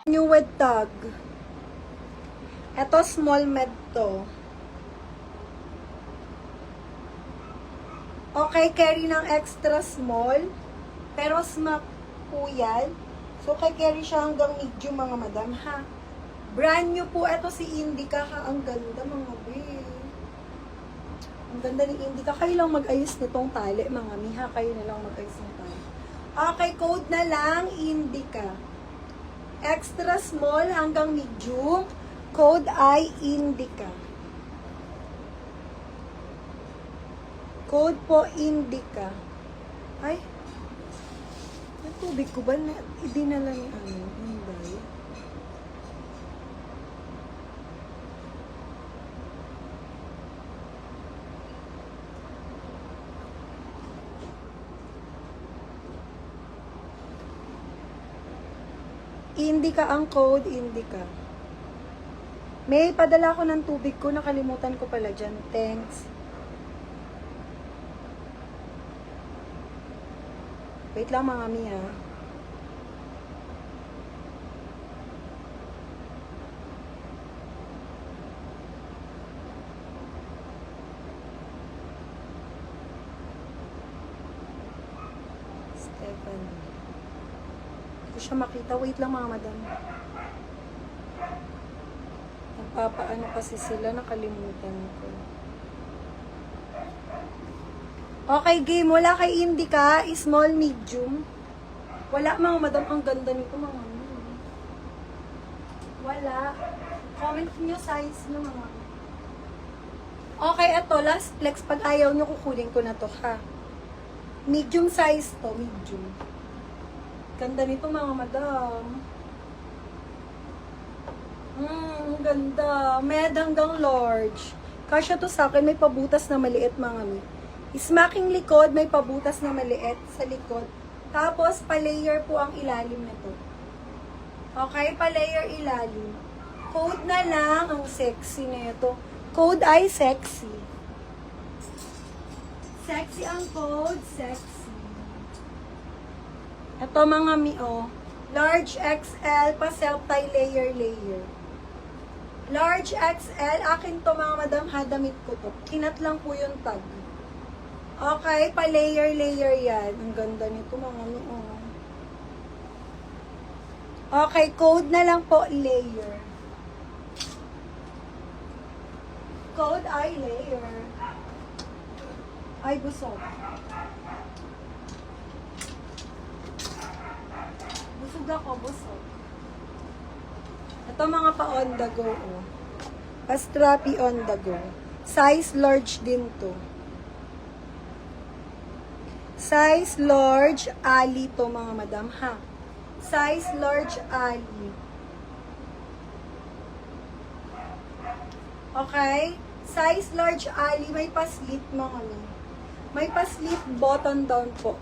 New with tag. Ito, small med to. Okay, carry ng extra small. Pero smack po yan. So, kay carry siya hanggang medium, mga madam, ha? Brand new po. Ito si Indica, ha? Ang ganda, mga babe. Ang ganda ni Indica. Kayo lang mag-ayos nitong tali, mga miha. Kayo na lang mag-ayos ng tali. Okay, code na lang, Indica. Extra small hanggang medium. Code ay Indica. Code po Indica. Ay, yung tubig ko ba na idinala ni Inday? Indica ang code, Indica. May padala ko ng tubig ko, nakalimutan ko pala dyan. Thanks. Wait lang, mga miya. Stefan. Hindi ko siya makita. Wait lang, mga madam. Nagpapaano kasi sila, nakalimutan ko. Okay, game. Wala kay Indica, small, medium. Wala, mga madam. Ang ganda nito, mga madam. Wala. Comment nyo size nyo, mga madam. Okay, eto. Last flex. Pag ayaw nyo, kukunin ko na to, ha. Medium size to. Medium. Ganda nito, mga madam. Ang ganda. Med hanggang large. Kasya to sa akin. May pabutas na maliit, mga mi. Smacking likod, may pabutas na maliit sa likod. Tapos, pa-layer po ang ilalim nito. Okay, pa-layer ilalim. Code na lang ang sexy nito. Code ay sexy. Sexy ang code, sexy. Ito, mga mi, oh. Large XL, pa self-tie layer. Large XL, akin to, mga madam, ha, damit ko to. Kinat lang po yung tag. Okay, pa-layer yan. Ang ganda nito, mga ano. Okay, code na lang po, layer. Code ay layer. Ay, busog. Busog ako, busog. Ito mga pa-on the go, oh. Pa-strappy on the go. Size large din to. Size large, ali to, mga madam, ha. Size large, ali. Okay? Size large, ali. May pa-slit, mga mi. May pa-slit, button down po.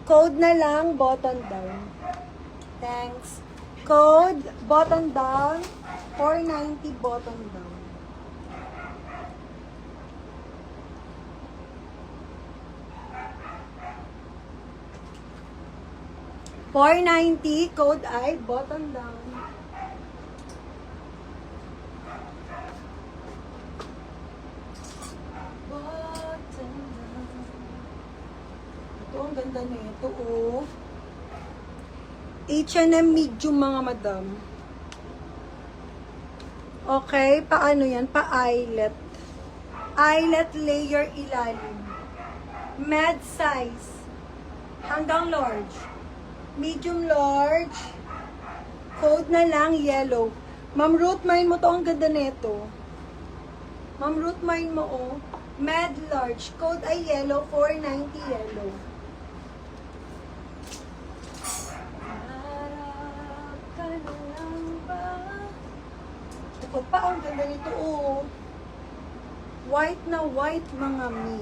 Code na lang, button down. Thanks. Code, button down. 490 button down. $490, code ay button down. Button down. Ito, ang ganda na ito, oh. H&M medium, mga madam. Okay, paano yan? Pa-eyelet. Eyelet layer ilalim. Med size. Hanggang large. Medium large. Code na lang yellow. Ma'am Ruth, mine mo to. Ang ganda nito. Ma'am Ruth, mine mo, oh. Med large. Code ay yellow. 490 yellow. Ito pa, ang ganda nito, oh. White na white, mga mi.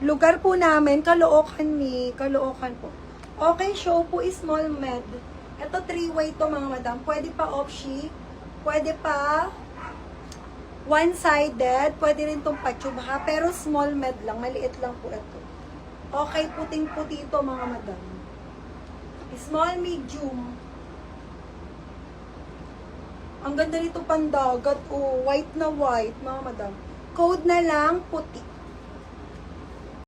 Lugar po namin, Caloocan mi. Caloocan po. Okay, show po is small med. Ito 3-way to, mga madam. Pwede pa opshi. Pwede pa one-sided. Pwede rin itong patube, ha. Pero small med lang. Maliit lang po ito. Okay, puting-puti ito mga madam. Small, medium. Ang ganda nito pandagat. Oh, white na white, mga madam. Code na lang, puti.